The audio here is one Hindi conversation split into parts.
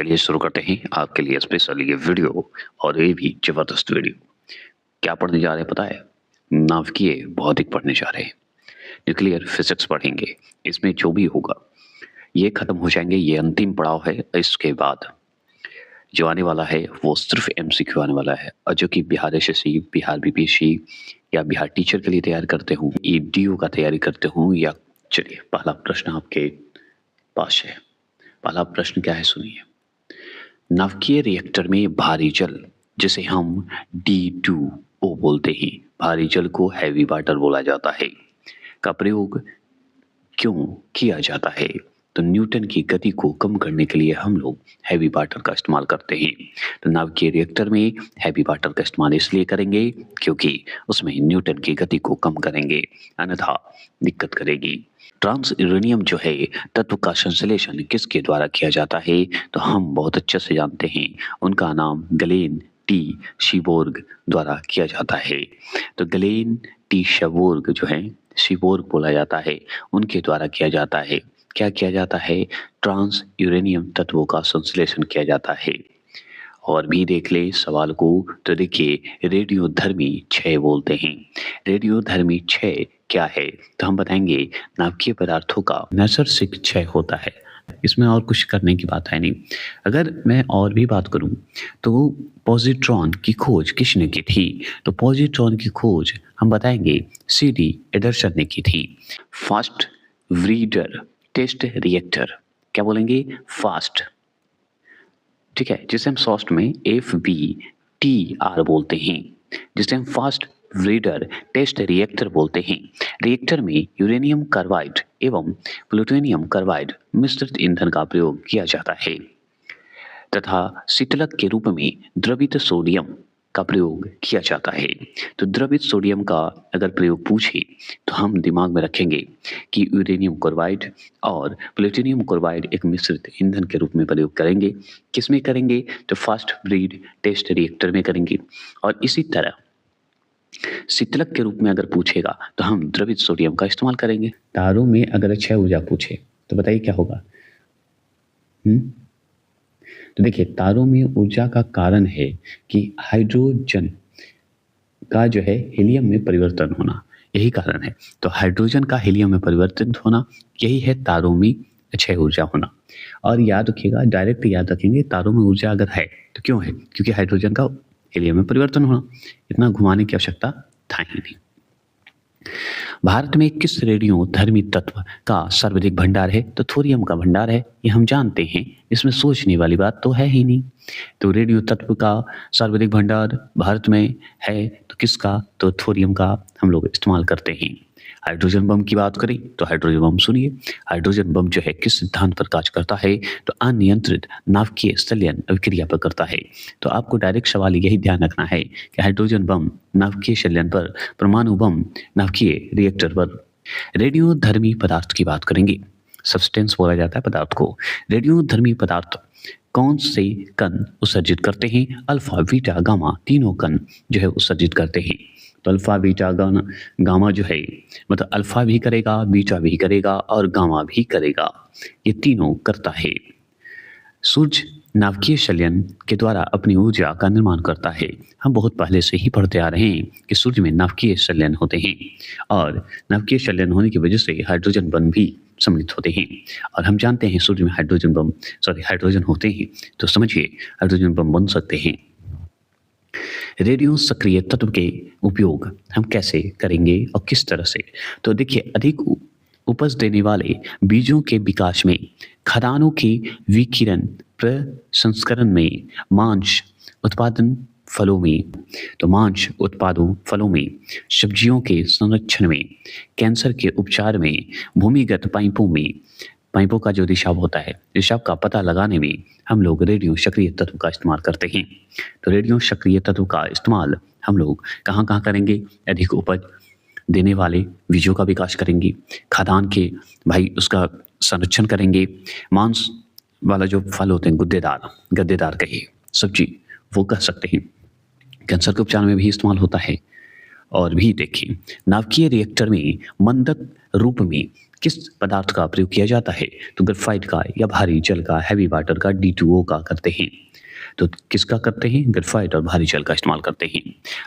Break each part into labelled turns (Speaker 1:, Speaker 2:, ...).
Speaker 1: चलिए शुरू करते हैं आपके लिए स्पेशल ये वीडियो और ये भी जबरदस्त वीडियो। क्या पढ़ने जा रहे हैं पता है? नाभिकीय भौतिक पढ़ने जा रहे हैं। न्यूक्लियर फिजिक्स पढ़ेंगे। इसमें जो भी होगा ये खत्म हो जाएंगे, ये अंतिम पड़ाव है। इसके बाद जो आने वाला है वो सिर्फ एमसीक्यू आने वाला है, और जो कि बिहार एसएससी, बिहार बीपीएससी या बिहार टीचर के लिए तैयार करते हूँ, ईडीओ का तैयारी करते हूँ या चलिए पहला प्रश्न आपके पास है। पहला प्रश्न क्या है सुनिए। नाभिकीय रिएक्टर में भारी जल, जिसे हम D2O बोलते हैं, भारी जल को हैवी वाटर बोला जाता है, का प्रयोग क्यों किया जाता है? तो न्यूटन की गति को कम करने के लिए हम लोग हैवी वाटर का इस्तेमाल करते हैं। तो नाभिकीय रिएक्टर में हैवी वाटर का इस्तेमाल इसलिए करेंगे क्योंकि उसमें न्यूटन की गति को कम करेंगे, अन्यथा दिक्कत करेगी। ट्रांस यूरेनियम जो है तत्व का संश्लेषण किसके द्वारा किया जाता है? तो हम बहुत अच्छे से जानते हैं, उनका नाम गलेन टी शिबोर्ग द्वारा किया जाता है। तो गलेन टी शिबोर्ग जो है, शिबोर्ग बोला जाता है, उनके द्वारा किया जाता है। क्या किया जाता है? ट्रांस यूरेनियम तत्वों का संश्लेषण किया जाता है। और भी देख ले सवाल को, तो देखिए रेडियोधर्मी क्षय बोलते हैं। रेडियोधर्मी क्षय क्या है? तो हम बताएंगे नाभिकीय पदार्थों का नैसर्गिक क्षय होता है। इसमें और कुछ करने की बात है नहीं। अगर मैं और भी बात करूं तो पॉजिट्रॉन की खोज किसने की थी? तो पॉजिट्रॉन की खोज हम बताएंगे CD एडरसन ने की थी। फास्ट ब्रीडर टेस्ट रिएक्टर, क्या बोलेंगे? फास्ट, ठीक है, जिसे हम शॉर्ट में FBTR बोलते हैं, जिसे हम फास्ट ब्रीडर टेस्ट रिएक्टर बोलते हैं। रिएक्टर में यूरेनियम कार्बाइड एवं प्लूटोनियम कार्बाइड मिश्रित ईंधन का प्रयोग किया जाता है तथा शीतलक के रूप में द्रवित सोडियम का प्रयोग किया जाता है। तो द्रवित सोडियम का अगर प्रयोग पूछे तो हम दिमाग में रखेंगे कि यूरेनियम कार्बाइड और प्लूटोनियम कार्बाइड एक मिश्रित ईंधन के रूप में प्रयोग करेंगे। किसमें करेंगे? तो फास्ट ब्रीड टेस्ट रिएक्टर में करेंगे। और इसी तरह शीतलक के रूप में अगर पूछेगा तो हम द्रवित सोडियम का इस्तेमाल करेंगे। तारों में अगर क्षय ऊर्जा पूछे तो बताइए क्या होगा? तो देखिए तारों में ऊर्जा का कारण है कि हाइड्रोजन का जो है हीलियम में परिवर्तन होना, यही कारण है। तो हाइड्रोजन का हीलियम में परिवर्तन होना, यही है तारों में क्षय ऊर्जा होना। और याद रखिएगा, डायरेक्ट याद रखेंगे, तारों में ऊर्जा अगर है तो क्यों है? क्योंकि हाइड्रोजन का हीलियम में परिवर्तन होना। इतना घुमाने की आवश्यकता था ही नहीं। भारत में किस रेडियोधर्मी तत्व का सर्वाधिक भंडार है? तो थोरियम का भंडार है, ये हम जानते हैं, इसमें सोचने वाली बात तो है ही नहीं। तो रेडियो तत्व का सर्वाधिक भंडार भारत में है तो किसका? तो थोरियम का हम लोग इस्तेमाल करते हैं। हाइड्रोजन बम की बात करें तो हाइड्रोजन बम सुनिए। हाइड्रोजन बम जो है किस सिद्धांत पर कार्य करता है? तो अनियंत्रित नाभिकीय संलयन अभिक्रिया पर करता है। तो आपको डायरेक्ट सवाल यही ध्यान रखना है कि हाइड्रोजन बम नाभिकीय संलयन पर, परमाणु बम नाभिकीय रिएक्टर पर। रेडियोधर्मी पदार्थ की बात करेंगे, सब्सटेंस बोला जाता है पदार्थ को। रेडियोधर्मी पदार्थ कौन से कण उत्सर्जित करते हैं? अल्फा, बीटा, गामा, तीनों कण जो है उत्सर्जित करते हैं। तो अल्फा, बीटा, गामा जो है, मतलब अल्फा भी करेगा, बीटा भी करेगा और गामा भी करेगा, ये तीनों करता है। सूर्य नाभिकीय संलयन के द्वारा अपनी ऊर्जा का निर्माण करता है। हम बहुत पहले से ही पढ़ते आ रहे हैं कि सूर्य में नाभिकीय संलयन होते हैं, और नाभिकीय संलयन होने की वजह से हाइड्रोजन बम भी सम्मिलित होते हैं। और हम जानते हैं सूर्य में हाइड्रोजन होते हैं, तो समझिए हाइड्रोजन बम बन सकते हैं। रेडियो सक्रिय तत्व के उपयोग हम कैसे करेंगे और किस तरह से? तो देखिए अधिक उपज देने वाले बीजों के विकास में, खदानों की विकिरण प्रसंस्करण में, मांस उत्पादन फलों में, तो मांस उत्पादों फलों में, सब्जियों के संरक्षण में, कैंसर के उपचार में, भूमिगत पाइपों का जो रिसाव होता है, रिसाव का पता लगाने में हम लोग रेडियो सक्रिय तत्व का इस्तेमाल करते हैं। तो रेडियो सक्रिय तत्व का इस्तेमाल हम लोग कहाँ कहाँ करेंगे? अधिक उपज देने वाले बीजों का विकास करेंगे, खाद्यान्न के भाई उसका संरक्षण करेंगे, मांस वाला जो फल होते हैं गद्देदार कहिए, सब्जी वो कह सकते हैं, कैंसर के उपचार में भी इस्तेमाल होता है। और भी देखिए नाभिकीय रिएक्टर में मंदक रूप में किस पदार्थ का प्रयोग किया जाता है? तो ग्रेफाइट का या भारी जल का, हैवी वाटर का, D2O का करते हैं। तो किसका करते हैं? ग्रेफाइट और भारी जल का इस्तेमाल करते हैं।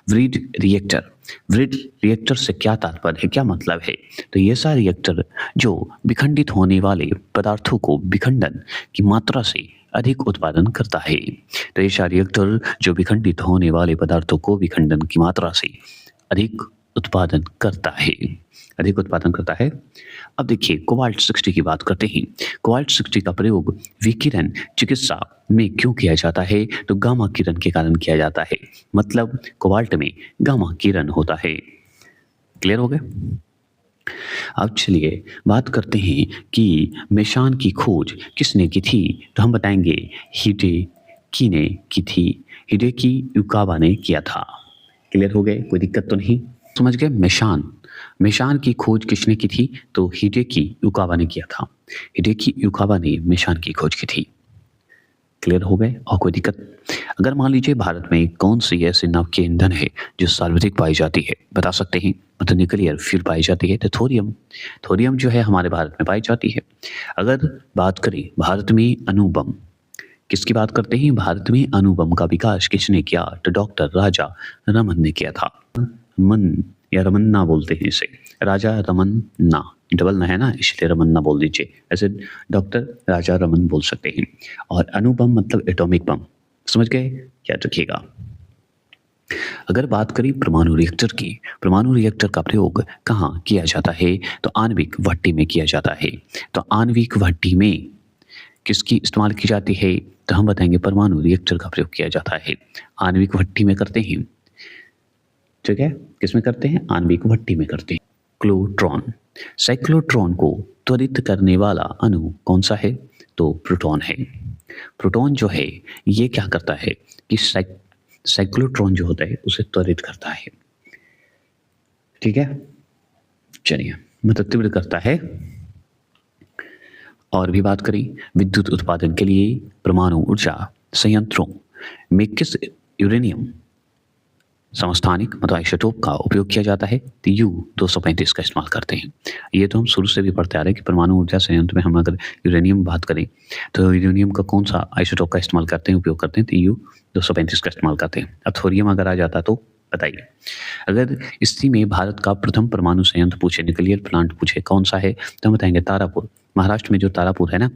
Speaker 1: व्रीड रिएक्टर, व्रीड रिएक्टर से क्या तात्पर्य है, क्या मतलब है? तो ये सा रिएक्टर जो विखंडित होने वाले पदार्थों को विखंडन की मात्रा से अधिक उत्पादन करता है। तो ये सा रिएक्टर जो विखंडित होने वाले पदार्थों को विखंडन की मात्रा से अधिक उत्पादन करता है, अधिक उत्पादन करता है। अब देखिए कोबाल्ट 60 की बात करते हैं। कोबाल्ट 60 का प्रयोग विकिरण चिकित्सा में क्यों किया जाता है? तो गामा किरण के कारण किया जाता है। मतलब कोबाल्ट में गामा किरण होता है। क्लियर हो गया? अब चलिए बात करते हैं कि मेशान की खोज किसने की थी? तो हम बताएंगे हिडेकी ने की थी। हिडेकी युकावा ने किया था। क्लियर हो गए? कोई दिक्कत तो नहीं? समझ गए? मेशान, मेशान की खोज किसने की थी? तो हिडेकी युकावा ने किया था। हिडेकी युकावा ने मेशान की खोज की थी। क्लियर हो गए? और कोई दिक्कत? अगर मान लीजिए भारत में कौन सी ऐसे नवकीय ईंधन है जो सर्वाधिक पाई जाती है, बता सकते हैं? मतलब न्यूक्लियर फ्यूल पाई जाती है तो थोरियम, थोरियम जो है हमारे भारत में पाई जाती है। अगर बात करें भारत में अणुबम, किसकी बात करते हैं? भारत में अणुबम का विकास किसने किया? तो डॉक्टर राजा रमन ने किया था। मन या रमन्ना बोलते हैं इसे, राजा रमन्ना, डबल ना है ना, इसलिए रमन्ना बोल दीजिए। ऐसे डॉक्टर राजा रमन बोल सकते हैं। और अणुबम मतलब एटॉमिक बम, समझ गए? याद रखिएगा। अगर बात करें परमाणु रिएक्टर की, परमाणु रिएक्टर का प्रयोग कहाँ किया जाता है? तो आणविक भट्टी में किया जाता है। तो आणविक भट्टी में किसकी इस्तेमाल की जाती है? तो हम बताएंगे परमाणु रिएक्टर का प्रयोग किया जाता है। आणविक भट्टी में करते हैं। ठीक है? किसमें करते हैं? आणविक भट्टी में करते हैं। क्लोट्रॉन, साइक्लोट्रॉन को त्वरित करने वाला अणु कौन सा है? तो प्रोटॉन है। प्रोटॉन जो है ये क्या करता है कि साइक्लोट्रॉन जो होता है उसे त्वरित करता है। ठीक है, चलिए, मतलब तीव्र करता है। और भी बात करें विद्युत उत्पादन के लिए परमाणु ऊर्जा संयंत्रों में किस यूरेनियम समस्थानिक मतलब आइसोटोप का उपयोग किया जाता है? तो U-235 का इस्तेमाल करते हैं। ये तो हम शुरू से भी पढ़ते आ रहे हैं कि परमाणु ऊर्जा संयंत्र में हम अगर यूरेनियम बात करें तो यूरेनियम का कौन सा आइसोटोप का इस्तेमाल करते हैं, उपयोग करते हैं? तो U-235 का इस्तेमाल करते हैं। अब थोरियम अगर आ जाता तो बताइए। अगर स्थिति में भारत का प्रथम परमाणु संयंत्र पूछे, न्यूक्लियर प्लांट पूछे कौन सा है, तो हम बताएंगे तारापुर। महाराष्ट्र में जो तारापुर है ना,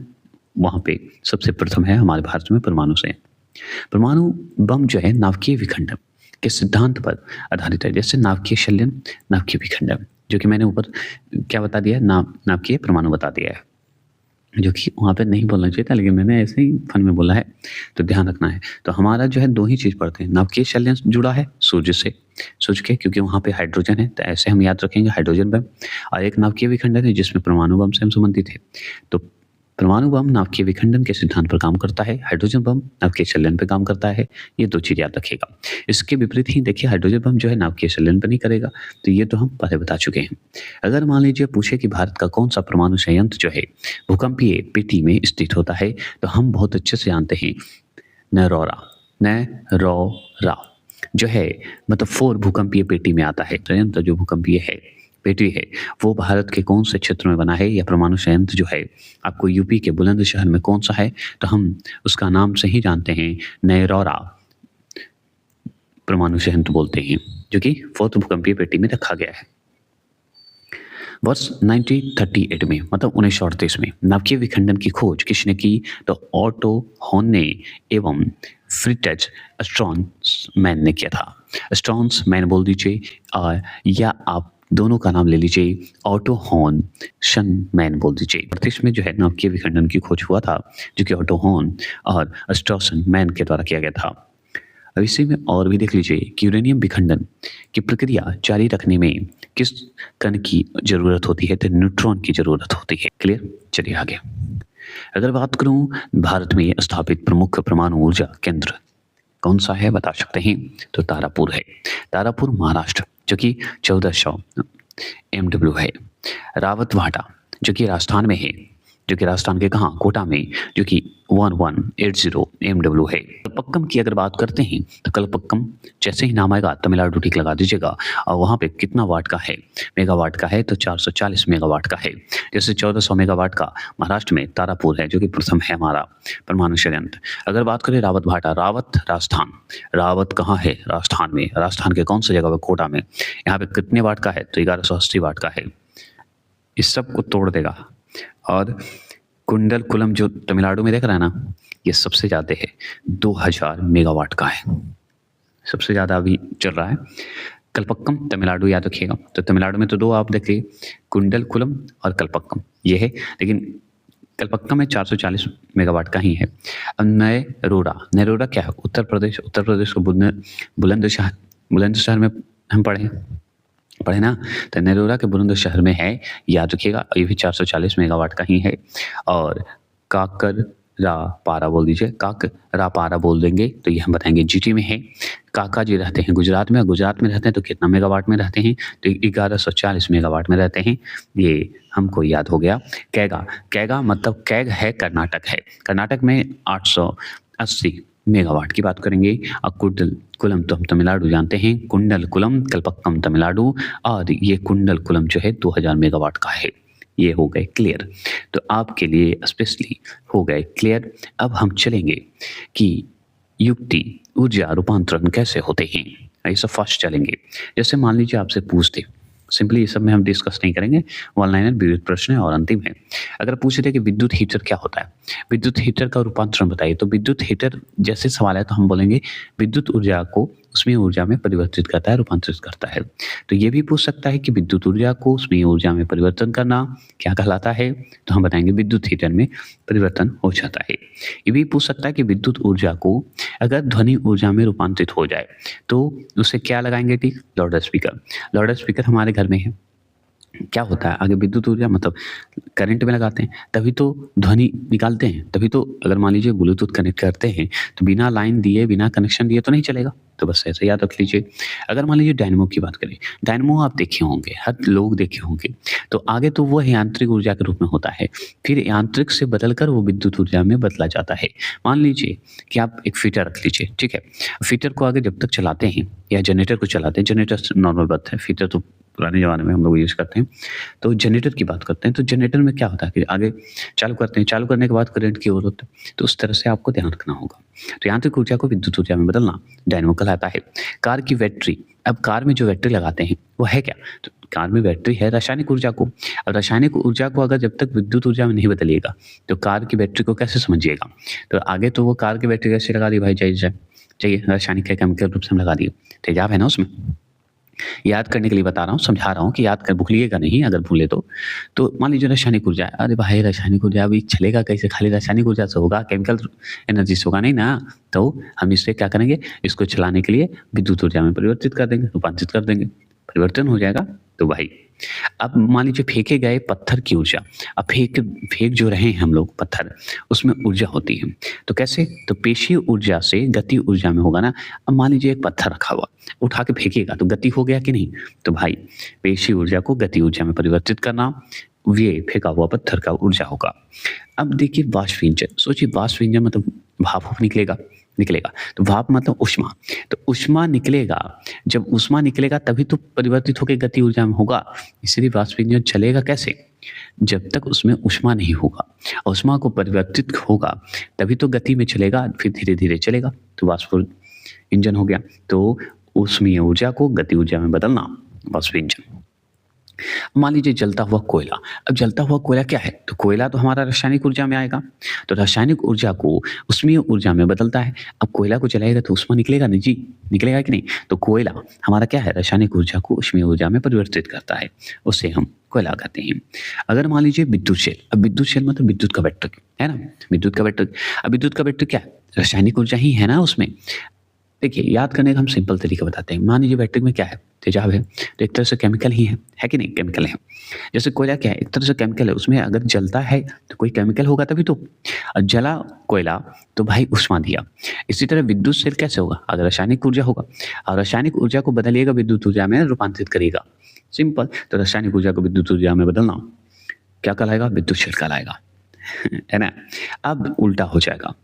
Speaker 1: वहाँ पे सबसे प्रथम है हमारे भारत में परमाणु संयंत्र। परमाणु बम जो है नाभिकीय विखंडन के सिद्धांत पर आधारित है। जैसे नाभिकीय शल्यन, नाभिकीय विखंडन, जो कि मैंने ऊपर क्या बता दिया, नाभिकीय परमाणु बता दिया है, जो कि वहाँ पे नहीं बोलना चाहिए था, लेकिन मैंने ऐसे ही फन में बोला है, तो ध्यान रखना है। तो हमारा जो है दो ही चीज़ पढ़ते हैं। नाभिकीय शल्यन जुड़ा है सूर्य से, सूर्य के, क्योंकि वहाँ पे हाइड्रोजन है, तो ऐसे हम याद रखेंगे हाइड्रोजन बम। और एक नाभिकीय विखंडन है जिसमें परमाणु बम से हम संबंधित है। तो परमाणु बम नाभिकीय विखंडन के सिद्धांत पर काम करता है, हाइड्रोजन बम नाभिकीय शल्यन पर काम करता है। ये दो चीज़ याद रखिएगा। इसके विपरीत ही देखिए हाइड्रोजन बम जो है नाभिकीय शल्यन पर नहीं करेगा, तो ये तो हम पहले बता चुके हैं। अगर मान लीजिए पूछे कि भारत का कौन सा परमाणु संयंत्र जो है भूकंपीय पेटी में स्थित होता है, तो हम बहुत अच्छे से जानते हैं नरौरा, नरौरा जो है मतलब 4 भूकंपीय पेटी में आता है। संयंत्र जो भूकंपीय है पेटी है वो भारत के कौन से क्षेत्र में बना है, या परमाणु संयंत्र जो है आपको यूपी के बुलंदशहर में कौन सा है, तो हम उसका नाम से ही जानते हैं नरौरा परमाणु संयंत्र बोलते हैं, जो कि 4th भूकंपीय पेटी में रखा गया है। वर्ष 1938 में मतलब 1938 में नाभिकीय विखंडन की खोज किसने की? तो ऑटो हॉर्न ने एवं फ्रिट्ज स्ट्रॉन्समैन ने किया था। स्ट्रॉन्समैन बोल दीजिए, या आप दोनों का नाम ले लीजिए, ऑटो हॉर्न शनमैन बोल दीजिए। 38 में जो है नाभिकीय विखंडन की खोज हुआ था, जो कि ऑटो हॉर्न और स्ट्रॉन्समैन के द्वारा किया गया था। अब इसी में और भी देख लीजिए कि यूरेनियम विखंडन की प्रक्रिया जारी रखने में किस कण की जरूरत होती है? तो न्यूट्रॉन की जरूरत होती है। क्लियर? चलिए आगे। अगर बात करूं भारत में स्थापित प्रमुख परमाणु ऊर्जा केंद्र कौन सा है, बता सकते हैं? तो तारापुर है। तारापुर महाराष्ट्र, जो कि 1400 MW है। रावतवाड़ा जो कि राजस्थान में है, जो कि राजस्थान के कहाँ, कोटा में, जो कि 1180 MW है। कलपक्कम की अगर बात करते हैं तो कलपक्कम जैसे ही नाम आएगा तमिलनाडु टिक लगा दीजिएगा और वहाँ पे कितना वाट का है, मेगावाट का है तो 440 मेगावाट का है। जैसे 1400 मेगावाट का महाराष्ट्र में तारापुर है, जो कि प्रथम है हमारा परमाणु संयंत्र। अगर बात करें रावत भाटा, रावत राजस्थान, रावत कहाँ है, राजस्थान में, राजस्थान के कौन सी जगह पे, कोटा में, यहाँ पे कितने वाट का है तो 1180 वाट का है। इस सब को तोड़ देगा। और कुंडलकुलम जो तमिलनाडु में देख रहा है ना, ये सबसे ज़्यादा है, 2000 मेगावाट का है, सबसे ज़्यादा अभी चल रहा है। कलपक्कम तमिलनाडु याद रखिएगा। तो तमिलनाडु में तो दो आप देखिए, कुंडलकुलम और कलपक्कम ये है, लेकिन कलपक्कम में 440 मेगावाट का ही है। अब नेरोरा क्या है, उत्तर प्रदेश को बुलंदशहर में हम पढ़े ना, तो नेरोरा के बुलंदशहर में है, याद रखिएगा। ये भी 440 मेगावाट का ही है। और काकरापारा बोल दीजिए, काकरापारा बोल देंगे तो ये हम बताएंगे जीटी में है। काका जी रहते हैं गुजरात में, गुजरात में रहते हैं तो कितना मेगावाट में रहते हैं तो 1140 मेगावाट में रहते हैं, ये हमको याद हो गया। कैगा मतलब कैग है, कर्नाटक है, कर्नाटक में 880 मेगावाट की बात करेंगे। और कुंडलकुलम तो हम तमिलनाडु जानते हैं, कुंडलकुलम कलपक्कम तमिलनाडु, और ये कुंडलकुलम जो है 2000 मेगावाट का है। ये हो गए क्लियर, तो आपके लिए स्पेशली हो गए क्लियर। अब हम चलेंगे कि युक्ति ऊर्जा रूपांतरण कैसे होते हैं, ये सब फर्स्ट चलेंगे। जैसे मान लीजिए आपसे पूछते, सिंपली ये सब में हम डिस्कस नहीं करेंगे, वन लाइनर विद्युत प्रश्न है और अंतिम है। अगर पूछ रहे कि विद्युत हीटर क्या होता है, विद्युत हीटर का रूपांतरण बताइए, तो विद्युत हीटर जैसे सवाल है तो हम बोलेंगे विद्युत ऊर्जा को उसमें ऊर्जा में परिवर्तित करता है, रूपांतरित करता है। तो ये भी पूछ सकता है कि विद्युत ऊर्जा को उसमें ऊर्जा में परिवर्तन करना क्या कहलाता है, तो हम बताएंगे विद्युत हीटर में परिवर्तन हो जाता है। ये भी पूछ सकता है कि विद्युत ऊर्जा को अगर ध्वनि ऊर्जा में रूपांतरित हो जाए तो उसे क्या लगाएंगे, ठीक, लाउड स्पीकर। लाउड स्पीकर हमारे घर में है, क्या होता है आगे, विद्युत ऊर्जा मतलब करंट में लगाते हैं तभी तो ध्वनि निकालते हैं, तभी तो अगर मान लीजिए ब्लूटूथ कनेक्ट करते हैं तो बिना लाइन दिए, बिना कनेक्शन दिए तो नहीं चलेगा, तो बस ऐसे याद रख लीजिए। अगर मान लीजिए डायनेमो की बात करें, डायनेमो आप देखे होंगे, हर लोग देखे होंगे, तो आगे तो वो यांत्रिक ऊर्जा के रूप में होता है, फिर यांत्रिक से बदलकर वो विद्युत ऊर्जा में बदला जाता है। मान लीजिए कि आप एक फीटर रख लीजिए, ठीक है, फीटर को आगे जब तक चलाते हैं या जनरेटर को चलाते हैं, जनरेटर नॉर्मल बात है, फीटर तो पुराने ज़माने में हम लोग यूज़ करते हैं, तो जनरेटर की बात करते हैं, तो जनरेटर में क्या होता है कि आगे चालू करते हैं, चालू करने के बाद करंट की ओर होता है, तो उस तरह से आपको ध्यान रखना होगा। तो यांत्रिक ऊर्जा को विद्युत ऊर्जा में बदलना डायनेमो कहलाता है। कार की बैटरी, अब कार में जो बैटरी लगाते हैं वो है क्या, तो कार में बैटरी है रासायनिक ऊर्जा को। अब रासायनिक ऊर्जा को अगर जब तक विद्युत ऊर्जा में नहीं बदलिएगा तो कार की बैटरी को कैसे समझिएगा, तो आगे तो वो कार की बैटरी कैसे लगा दी भाई, चाहिए रासायनिक के केमिकल रूप से हम लगा दिए, तेजाब है ना उसमें। याद करने के लिए बता रहा हूँ, समझा रहा हूँ कि याद कर, भूलिएगा नहीं, अगर भूले तो मान लीजिए रासायनिक ऊर्जा, अरे भाई रासायनिक ऊर्जा अभी चलेगा कैसे, खाली रासायनिक ऊर्जा से होगा, केमिकल एनर्जी से होगा नहीं ना, तो हम इससे क्या करेंगे, इसको चलाने के लिए विद्युत ऊर्जा में परिवर्तित कर देंगे, रूपांतरित कर देंगे, परिवर्तन हो जाएगा। तो भाई अब मान लीजिए फेंके गए पत्थर की ऊर्जा, अब फेंक जो रहे हैं हम लोग पत्थर, उसमें ऊर्जा होती है, तो कैसे, तो पेशीय ऊर्जा से गति ऊर्जा में होगा ना। अब मान लीजिए एक पत्थर रखा हुआ, उठा के फेंकेगा तो गति हो गया कि नहीं, तो भाई पेशीय ऊर्जा को गति ऊर्जा में परिवर्तित करना, ये फेंका हुआ पत्थर का ऊर्जा होगा। अब देखिए वाष्प इंजन, सोचिए वाष्प इंजन मतलब भाप निकलेगा, तो भाप मतलब उष्मा, तो उष्मा निकलेगा, जब उष्मा निकलेगा तभी तो परिवर्तित होकर गति ऊर्जा में होगा, इसलिए वाष्प इंजन चलेगा कैसे, जब तक उसमें उष्मा नहीं होगा, उष्मा को परिवर्तित होगा तभी तो गति में चलेगा, फिर धीरे धीरे चलेगा, तो वाष्प इंजन हो गया। तो ऊष्मीय ऊर्जा को गति ऊर्जा में बदलना, वाष्प इंजन। मान लीजिए जलता हुआ कोयला, अब जलता हुआ कोयला क्या है, तो कोयला तो हमारा रासायनिक ऊर्जा में आएगा, तो रासायनिक ऊर्जा को ऊष्मीय ऊर्जा में बदलता है। अब कोयला को जलाएगा तो ऊष्मा निकलेगा नहीं जी, निकलेगा कि नहीं, तो कोयला हमारा क्या है, रासायनिक ऊर्जा को ऊष्मीय ऊर्जा में परिवर्तित करता है, उससे हम कोयला कहते हैं। अगर मान लीजिए विद्युत शेल, अब विद्युत शेल मतलब विद्युत का बैटरी है ना, विद्युत का बैटरी, अब विद्युत का बैटरी क्या है, रासायनिक ऊर्जा ही है ना उसमें। देखिए याद करने का हम सिंपल तरीका बताते हैं, मान लीजिए बैटरी में क्या है, तेजाब है, तो एक तरह से केमिकल ही है कि नहीं, केमिकल है। जैसे कोयला क्या है, एक तरह से केमिकल है, उसमें अगर जलता है तो कोई केमिकल होगा तभी तो, जला कोयला तो भाई उष्मा दिया। इसी तरह विद्युत शेल कैसे होगा, अगर रासायनिक ऊर्जा होगा, और रासायनिक ऊर्जा को बदलिएगा विद्युत ऊर्जा में रूपांतरित करेगा, सिंपल। तो रासायनिक ऊर्जा को विद्युत ऊर्जा में बदलना क्या कहलाएगा, विद्युत शेल कहलाएगा, है ना? अब उल्टा हो जाएगा।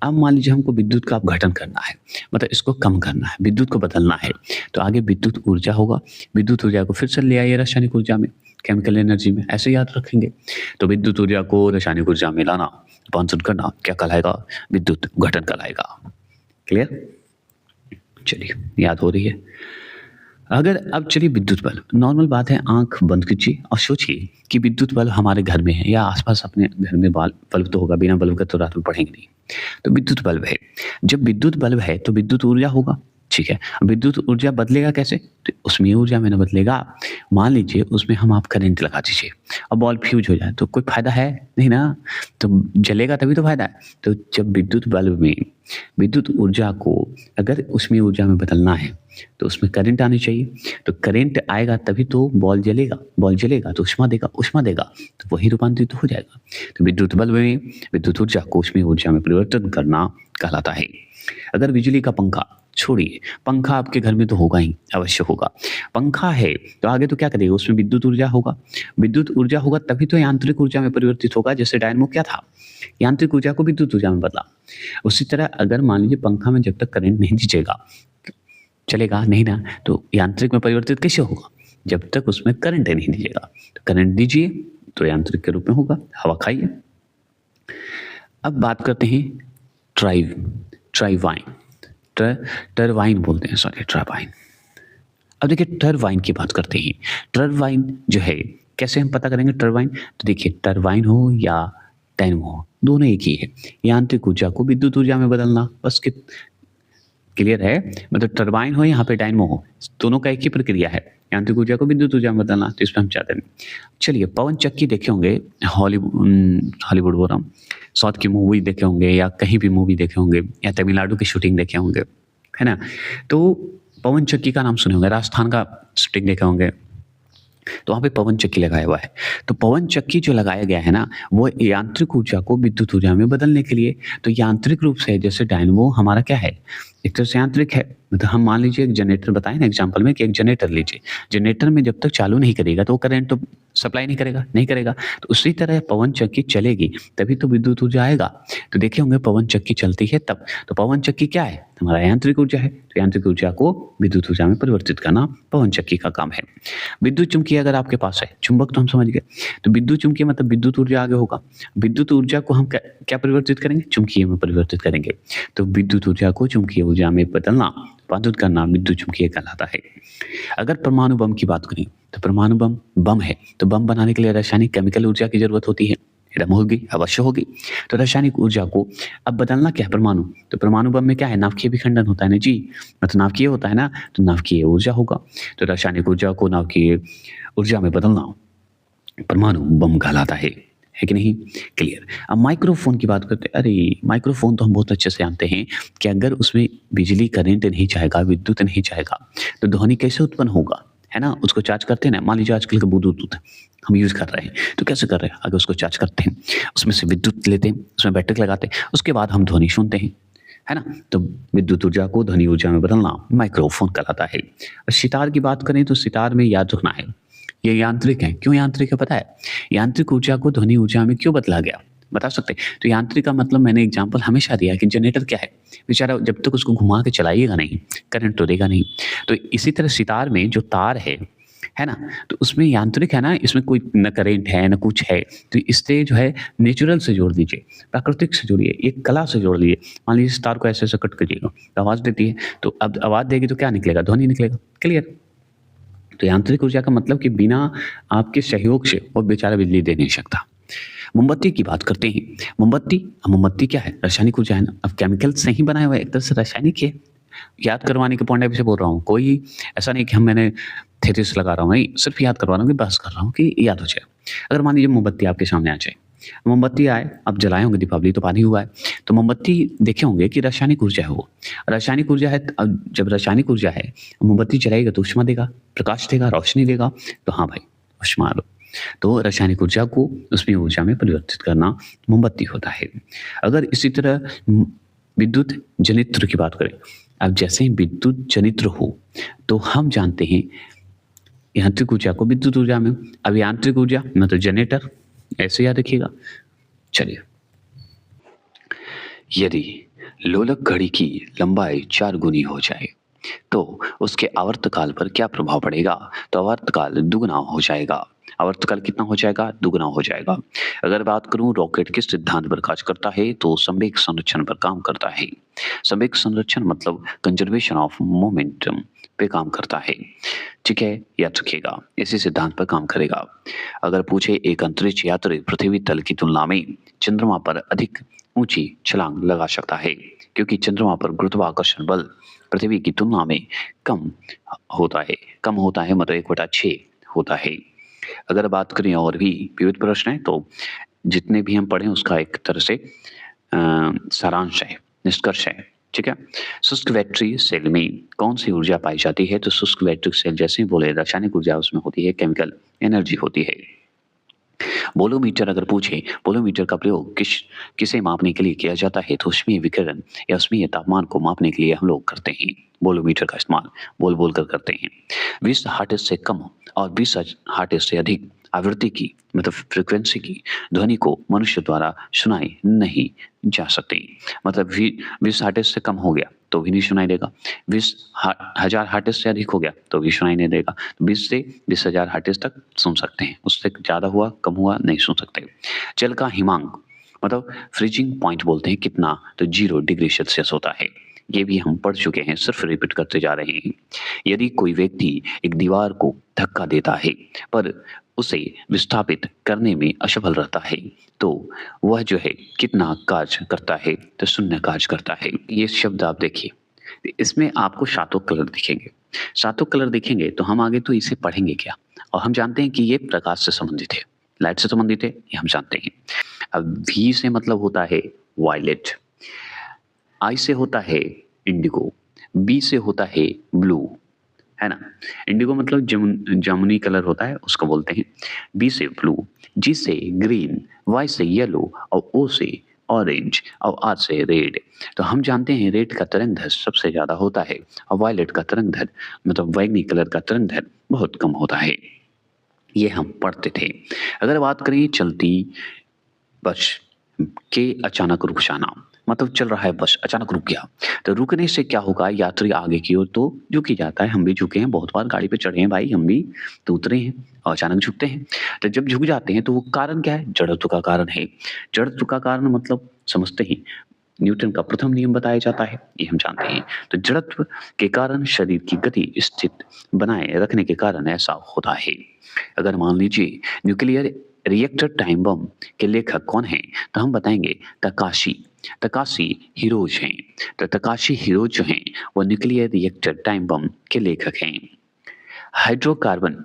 Speaker 1: अब मान लीजिए हमको विद्युत का अपघटन करना है, मतलब इसको कम करना है, विद्युत को बदलना है, तो आगे विद्युत ऊर्जा होगा, विद्युत ऊर्जा को फिर से ले आइए रासायनिक ऊर्जा में, केमिकल एनर्जी में, ऐसे याद रखेंगे। तो विद्युत ऊर्जा को रासायनिक ऊर्जा में लाना, रूपांतरण करना, क्या कहलाएगा? विद्युत अपघटन कहलाएगा। क्लियर? चलिए, याद हो रही है। अगर अब चलिए विद्युत बल्ब, नॉर्मल बात है, आँख बंद कीजिए और सोचिए कि विद्युत बल्ब हमारे घर में है या आस-पास अपने घर में बल्ब तो होगा, बिना बल्ब के तो रात में पढ़ेंगे नहीं। तो विद्युत बल्ब है, जब विद्युत बल्ब है तो विद्युत ऊर्जा होगा, ठीक है। विद्युत ऊर्जा बदलेगा कैसे? तो उसमें ऊर्जा में ना बदलेगा, मान लीजिए उसमें हम आप करंट लगा दीजिए और बल्ब फ्यूज हो जाए तो कोई फ़ायदा है? नहीं ना, तो जलेगा तभी तो फ़ायदा है। तो जब विद्युत बल्ब में विद्युत ऊर्जा को अगर उसमें ऊर्जा में बदलना है तो उसमें करंट आनी चाहिए, तो करंट आएगा तभी तो बॉल जलेगा तो ऊष्मा देगा तो वही रूपांतरित हो जाएगा। तो विद्युत बल्ब में विद्युत ऊर्जा को उसमें ऊर्जा में परिवर्तन करना कहलाता है। अगर बिजली का पंखा छोड़िए, पंखा आपके घर में तो होगा ही, अवश्य होगा। पंखा है तो आगे तो क्या करेगा? उसमें विद्युत ऊर्जा होगा, विद्युत ऊर्जा होगा तभी तो यांत्रिक ऊर्जा में परिवर्तित होगा। जैसे डायनामो क्या था? यांत्रिक ऊर्जा को विद्युत ऊर्जा में बदला। उसी तरह अगर मान लीजिए पंखा में जब तक करंट नहीं दीजिएगा, चलेगा नहीं ना, तो यांत्रिक में परिवर्तित कैसे होगा? जब तक उसमें करंट नहीं दीजिएगा। तो करंट दीजिए तो यांत्रिक के रूप में होगा, हवा खाइए। अब बात करते हैं टरबाइन बोलते हैं, सॉरी टरबाइन। अब देखिए टरबाइन की बात करते हैं। टरबाइन जो है कैसे हम पता करेंगे टरबाइन? तो देखिए टरबाइन हो या डायनामो हो, दोनों एक ही है। यांत्रिक ऊर्जा को विद्युत ऊर्जा में बदलना, बस क्लियर है? मतलब टरबाइन हो यहाँ पे डायनामो हो, दोनों का एक ही प्रक्रिया है, यांत्रिक ऊर्जा को विद्युत ऊर्जा में बदलना। तो इसमें हम चाहते हैं। चलिए पवन चक्की देखे होंगे, हॉलीवुड बोल रहा हूँ, साउथ की मूवी देखे होंगे या कहीं भी मूवी देखे होंगे या तमिलनाडु की शूटिंग देखे होंगे, है ना? तो पवन चक्की का नाम सुने होंगे, राजस्थान का शूटिंग देखे होंगे, तो वहाँ पे पवन चक्की लगाया हुआ है। तो पवन चक्की जो लगाया गया है ना, वो यांत्रिक ऊर्जा को विद्युत ऊर्जा में बदलने के लिए। तो यांत्रिक रूप से जैसे डायनामो हमारा क्या है? एक तरह से यांत्रिक है। मतलब हम मान लीजिए एक जनरेटर बताएं ना एग्जांपल में कि एक जनरेटर लीजिए, जनरेटर में जब तक चालू नहीं करेगा तो वो करंट तो सप्लाई नहीं करेगा। तो उसी तरह पवन चक्की चलेगी तभी तो विद्युत ऊर्जा आएगा। तो देखे होंगे पवन चक्की चलती है तब। तो पवन चक्की क्या है? हमारा यांत्रिक ऊर्जा है। तो यांत्रिक ऊर्जा को विद्युत ऊर्जा में परिवर्तित करना पवन चक्की का काम है। विद्युत चुम्बकीय अगर आपके पास है, चुंबक तो हम समझ गए, तो विद्युत चुम्बकीय मतलब विद्युत ऊर्जा आगे होगा। विद्युत ऊर्जा को हम क्या परिवर्तित करेंगे? चुम्बकीय में परिवर्तित करेंगे। तो विद्युत ऊर्जा को चुम्बकीय ऊर्जा में बदलना, रूपांतरित करना विद्युत चुम्बकीय कहलाता है। अगर परमाणु बम की बात करें तो परमाणु बम है तो बम बनाने के लिए रासायनिक केमिकल ऊर्जा की जरूरत होती है, होगी, अवश्य होगी। तो रासायनिक ऊर्जा को अब बदलना क्या है? परमाणु। तो परमाणु बम में क्या है? नाभिकीय विखंडन होता है ना जी, मतलब नाभिकीय होता है ना, तो नाभिकीय ऊर्जा होगा। तो रासायनिक ऊर्जा को नाभिकीय ऊर्जा में बदलना परमाणु बम कहलाता है कि नहीं? क्लियर। अब माइक्रोफोन की बात करते हैं। अरे माइक्रोफोन तो हम बहुत अच्छे से जानते हैं कि अगर उसमें बिजली करंट नहीं जाएगा, विद्युत नहीं जाएगा तो ध्वनि कैसे उत्पन्न होगा, है ना? उसको चार्ज करते हैं ना, मान लीजिए आजकल का ब्लूटूथ हम यूज़ कर रहे हैं तो कैसे कर रहे हैं? अगर उसको चार्ज करते हैं, उसमें से विद्युत लेते हैं, उसमें बैटरी लगाते हैं, उसके बाद हम ध्वनि सुनते हैं, है ना? तो विद्युत ऊर्जा को ध्वनि ऊर्जा में बदलना माइक्रोफोन कहलाता है। और सितार की बात करें तो सितार में याद रखना है ये यांत्रिक है। क्यों यांत्रिक है पता है? यांत्रिक ऊर्जा को ध्वनि ऊर्जा में क्यों बदला गया, बता सकते हैं? तो यांत्रिक का मतलब मैंने एग्जांपल हमेशा दिया कि जनरेटर क्या है, बेचारा जब तक उसको घुमा के चलाइएगा नहीं, करंट तो देगा नहीं। तो इसी तरह सितार में जो तार है ना, तो उसमें यांत्रिक है ना, इसमें कोई न करंट है न कुछ है, तो इससे जो है नेचुरल से जोड़ दीजिए, प्राकृतिक से जोड़िए, एक कला से जोड़ लीजिए। मान लीजिए तार को ऐसे ऐसे कट करिएगा तो आवाज़ देती है, तो अब आवाज़ देगी तो क्या निकलेगा? ध्वनि निकलेगा। क्लियर? तो यांत्रिक ऊर्जा का मतलब कि बिना आपके सहयोग से वो बेचारा बिजली दे नहीं सकता। मोमबत्ती की बात करते हैं। मोमबत्ती क्या है? रासायनिक ऊर्जा है ना। अब केमिकल से ही बनाया हुआ है, एक तरह से रासायनिक है। याद करवाने के पॉइंट ऑफ व्यू से बोल रहा हूँ, कोई ऐसा नहीं कि मैंने थेसिस लगा रहा हूँ, नहीं, सिर्फ याद करवा रहा हूँ कि बहस कर रहा हूँ कि याद हो जाए। अगर मान लीजिए मोमबत्ती आपके सामने आ जाए, मोमबत्ती आए, अब जलाए होंगे, दीपावली तो पानी हुआ है, तो मोमबत्ती देखे होंगे कि रासायनिक ऊर्जा है, वो रासायनिक ऊर्जा है। अब जब रासायनिक ऊर्जा है, मोमबत्ती जलाएगा तो ऊष्मा देगा, प्रकाश देगा, रोशनी देगा, तो हाँ भाई ऊष्मा लो। तो रासायनिक ऊर्जा को उसमें ऊर्जा में परिवर्तित करना मोमबत्ती होता है। अगर इसी तरह विद्युत जनित्र की बात करें, अब जैसे ही विद्युत जनित्र हो तो हम जानते हैं यांत्रिक ऊर्जा को विद्युत ऊर्जा में। अब यांत्रिक ऊर्जा मतलब जनरेटर, ऐसे याद रखिएगा। चलिए यदि लोलक घड़ी की लंबाई 4 गुनी हो जाए तो उसके आवर्तकाल पर क्या प्रभाव पड़ेगा? तो आवर्तकाल दुगना हो जाएगा। आवर्तकाल कितना हो जाएगा? दुगना हो जाएगा। अगर बात करूं रॉकेट किस सिद्धांत पर कार्य करता है तो संवेग संरक्षण पर काम करता है। संवेग संरक्षण मतलब कंजर्वेशन ऑफ मोमेंटम पे काम करता है। ठीक है, याद रखिएगा, इसी सिद्धांत पर काम करेगा। अगर पूछे एक अंतरिक्ष यात्री पृथ्वी तल की तुलना में चंद्रमा पर अधिक ऊंची छलांग लगा सकता है क्योंकि चंद्रमा पर गुरुत्वाकर्षण बल पृथ्वी की तुलना में कम कम होता है मतलब 1/6 होता है। अगर बात करें और भी विविध प्रश्न है तो जितने भी हम पढ़े उसका एक तरह से सारांश है, निष्कर्ष है। ठीक है, शुष्क बैटरी सेल में कौन सी ऊर्जा पाई जाती है? तो शुष्क बैटरी सेल जैसे ही बोले रासायनिक ऊर्जा उसमें होती है, केमिकल एनर्जी होती है। बोलोमीटर अगर पूछे बोलोमीटर का प्रयोग किसे मापने के लिए किया जाता है तो उष्मीय विकिरण या उष्मीय तापमान को मापने के लिए हम लोग करते हैं। बोलोमीटर का इस्तेमाल बोल कर करते हैं। 20 हर्ट्ज से कम और 20 हर्ट्ज से अधिक आवृत्ति की मतलब फ्रीक्वेंसी की ध्वनि को मनुष्य द्वारा सुनाई नहीं जा सकती। मतलब 20 हर्ट्ज से कम हो गया तो भी नहीं सुनाई देगा, 20,000 हर्ट्ज से अधिक हो गया तो भी सुनाई नहीं देगा। 20 से 20,000 हर्ट्ज तक सुन सकते हैं, उससे ज़्यादा हुआ कम हुआ नहीं सुन सकते। जल का हिमांक मतलब फ्रीजिंग पॉइंट बोलते हैं कितना? तो 0 डिग्री सेल्सियस होता है। ये भी हम पढ़ चुके हैं, सिर्फ रिपीट करते जा रहे हैं। यदि कोई व्यक्ति एक दीवार को धक्का देता है पर उसे विस्थापित करने में असफल रहता है तो वह जो है कितना कार्य करता है? तो शून्य कार्य करता है। ये शब्द आप देखिए, इसमें आपको सातों कलर दिखेंगे। सातों कलर दिखेंगे तो हम आगे तो इसे पढ़ेंगे क्या? और हम जानते हैं कि ये प्रकाश से संबंधित है, लाइट से संबंधित है, ये हम जानते हैं। अब वी से मतलब होता है वायलेट, आई से होता है इंडिगो, बी से होता है ब्लू, है ना। इंडिगो मतलब जामुनी कलर होता है उसको बोलते हैं। बी से ब्लू, जी से ग्रीन, वाई से येलो और ओ से ऑरेंज और आर से रेड। तो हम जानते हैं रेड का तरंग दैर्घ्य सबसे ज्यादा होता है और वायलेट का तरंग दैर्घ्य मतलब बैंगनी कलर का तरंग दैर्घ्य बहुत कम होता है। ये हम पढ़ते थे। अगर बात करें चलती बस के अचानक रुक जाना मतलब चल रहा है बस अचानक रुक गया तो रुकने से क्या होगा? यात्री आगे की ओर तो झुक ही जाता है। हम भी झुके हैं, बहुत बार गाड़ी पे चढ़े हैं भाई, हम भी तो उतरे हैं और अचानक झुकते हैं। तो जब झुक जाते हैं तो वो कारण क्या है? जड़त्व का कारण है। जड़त्व का कारण मतलब समझते ही न्यूटन का प्रथम नियम बताया जाता है, ये हम जानते हैं। तो जड़त्व के कारण शरीर की गति स्थित बनाए रखने के कारण ऐसा होता है। अगर मान लीजिए न्यूक्लियर रिएक्टर टाइम बम के लेखक कौन है तो हम बताएंगे तकाशी हिरोज हैं। तो तकाशी हिरोज जो हैं वो न्यूक्लियर रिएक्टर टाइम बम के लेखक हैं। हाइड्रोकार्बन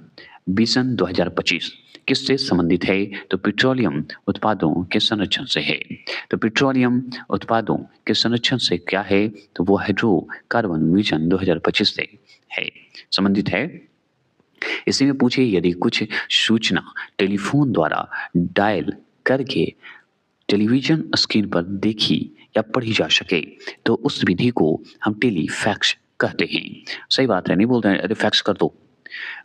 Speaker 1: मिशन 2025 किससे संबंधित है? तो पेट्रोलियम उत्पादों के संरक्षण से है। तो पेट्रोलियम उत्पादों के संरक्षण से क्या है? तो वो हाइड्रोकार्बन मिशन 2025 से है, संबंधित है। इसी में पूछे यदि कुछ सूचना टेलीफोन द्वारा डायल करके टेलीविजन स्क्रीन पर देखी या पढ़ी जा सके तो उस विधि को हम टेलीफैक्स कहते हैं। सही बात है, नहीं बोलते हैं अरे फैक्स कर दो,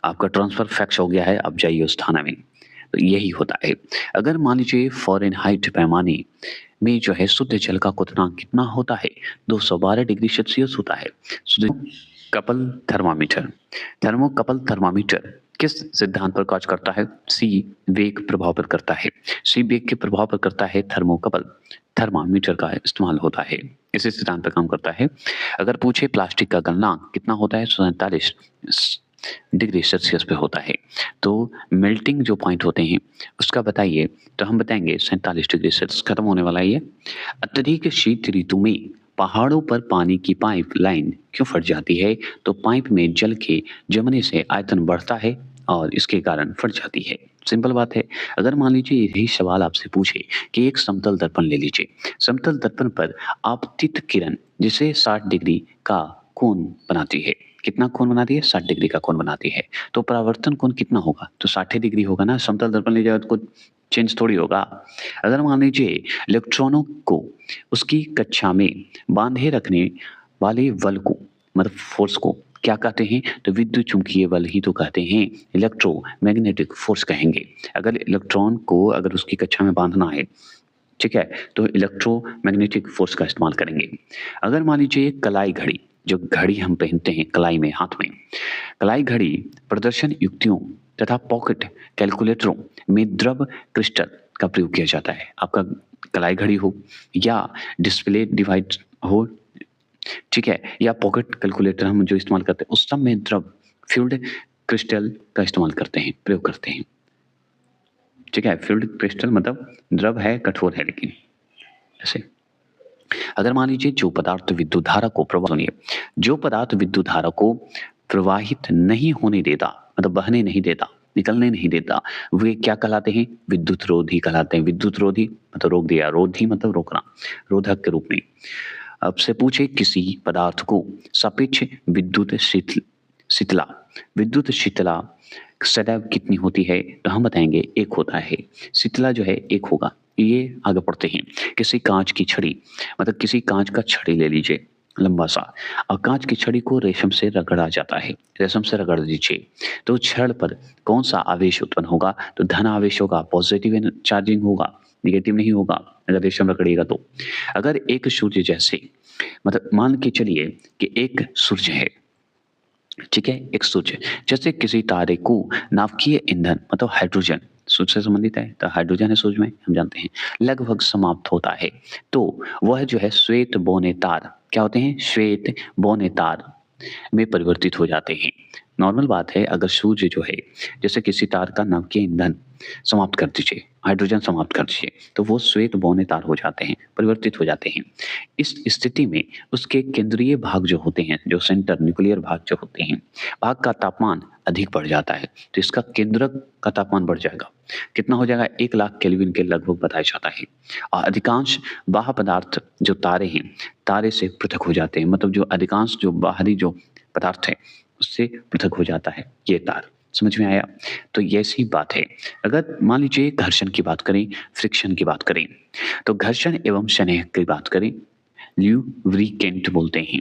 Speaker 1: आपका ट्रांसफर फैक्स हो गया है, आप जाइए उस थाना में। तो यही होता है। अगर मान लीजिए फ़ारेनहाइट पैमाने में जो है शुद्ध जल का क्वथनांक कितना होता है? 212 डिग्री सेल्सियस होता है। कपल थर्मामीटर, थर्मोकपल थर्मामीटर किस सिद्धांत पर कार्य करता है? सी वेग प्रभाव पर करता है। सी वेग के प्रभाव पर करता है थर्मोकपल थर्मामीटर का इस्तेमाल होता है, इसी सिद्धांत पर काम करता है। अगर पूछे प्लास्टिक का गलनांक कितना होता है? 47 डिग्री सेल्सियस पे होता है। तो मेल्टिंग जो पॉइंट होते हैं उसका बताइए, तो हम बताएंगे 47 डिग्री सेल्सियस। खत्म होने वाला है ये। अत्यधिक शीत ऋतु में पहाड़ों पर पानी की पाइप लाइन क्यों फट जाती है? तो पाइप में जल के जमने से आयतन बढ़ता है और इसके कारण फट जाती है। सिंपल बात है। अगर मान लीजिए यही सवाल आपसे पूछे कि एक समतल दर्पण ले लीजिए, समतल दर्पण पर आपतित किरण जिसे 60 डिग्री का कोण बनाती है, कितना कोण बनाती है? 60 डिग्री का कोण बनाती है। तो परावर्तन कोण कितना होगा? तो 60 डिग्री होगा ना, समतल दर्पण ले जाओ तो कुछ चेंज थोड़ी होगा। अगर मान लीजिए इलेक्ट्रॉनों को उसकी कक्षा में बांधे रखने वाले बल को मतलब फोर्स को क्या कहते हैं? तो विद्युत चुंबकीय बल ही तो कहते हैं, इलेक्ट्रोमैग्नेटिक फोर्स कहेंगे। अगर इलेक्ट्रॉन को अगर उसकी कक्षा में बांधना है ठीक है, तो इलेक्ट्रोमैग्नेटिक फोर्स का इस्तेमाल करेंगे। अगर मान लीजिए कलाई घड़ी, जो घड़ी हम पहनते हैं कलाई में, हाथ में, कलाई घड़ी प्रदर्शन युक्तियों तथा पॉकेट कैलकुलेटरों में द्रव क्रिस्टल का प्रयोग किया जाता है। आपका कलाई घड़ी हो या डिस्प्ले डिवाइस हो, ठीक है, या पॉकेट कैलकुलेटर हम जो इस्तेमाल करते हैं उस सब में द्रव फ्यूल्ड क्रिस्टल का इस्तेमाल करते हैं, प्रयोग करते हैं। ठीक है, फ्यूल्ड क्रिस्टल मतलब द्रव है, कठोर है, लेकिन ऐसे अगर मान लीजिए जो पदार्थ विद्युत धारा को सुनिए, जो पदार्थ विद्युत धारा को प्रवाहित नहीं होने देता, मतलब बहने नहीं देता, निकलने नहीं देता, वे क्या कहलाते हैं? विद्युत रोधी कहलाते हैं। विद्युत रोधी मतलब रोक दिया, रोधी मतलब रोकना, रोधक के रूप में। अब से पूछे किसी पदार्थ को सापेक्ष विद्युत शीतला, विद्युत शीतला सदैव कितनी होती है? तो हम बताएंगे 1 होता है। शीतला जो है 1 होगा। ये आगे पढ़ते हैं। किसी कांच की छड़ी, मतलब किसी कांच का छड़ी ले लीजिए लंबा सा, और कांच की छड़ी को रेशम से रगड़ा जाता है, रेशम से रगड़ दीजिए, तो छड़ पर कौन सा आवेश उत्पन्न होगा? तो धन आवेश होगा, पॉजिटिव चार्जिंग होगा, निगेटिव नहीं होगा अगर रेशम रगड़ेगा तो। अगर एक सूर्य जैसे, मतलब मान के चलिए कि एक सूर्य है, ठीक है, एक सूर्य जैसे किसी तारे को नाभिकीय ईंधन मतलब हाइड्रोजन सूर्य से संबंधित है, तो हाइड्रोजन है सूर्य में, हम जानते हैं, लगभग समाप्त होता है, तो वह जो है श्वेत बौने तार, क्या होते हैं? श्वेत बौने तार में परिवर्तित हो जाते हैं। नॉर्मल बात है, अगर सूर्य जो है जैसे किसी तार का नाभिकीय ईंधन समाप्त कर दीजिए, हाइड्रोजन समाप्त कर दीजिए, तो वो श्वेत बौने तार हो जाते हैं, परिवर्तित हो जाते हैं। इस स्थिति में उसके केंद्रीय भाग जो होते हैं, जो सेंटर न्यूक्लियर भाग जो होते हैं, भाग का तापमान अधिक बढ़ जाता है, तो इसका केंद्रक का तापमान बढ़ जाएगा। कितना हो जाएगा? 1,00,000 केल्विन के लगभग बताया जाता है। और अधिकांश बाह्य पदार्थ जो तारे हैं, तारे से पृथक हो जाते हैं, मतलब जो अधिकांश जो बाहरी जो पदार्थ है उससे पृथक हो जाता है ये तार। समझ में आया? तो ये ऐसी बात है। अगर मान लीजिए घर्षण की बात करें, फ्रिक्शन की बात करें, तो घर्षण एवं स्नेह की बात करें, ल्यूब्रिकेंट बोलते हैं।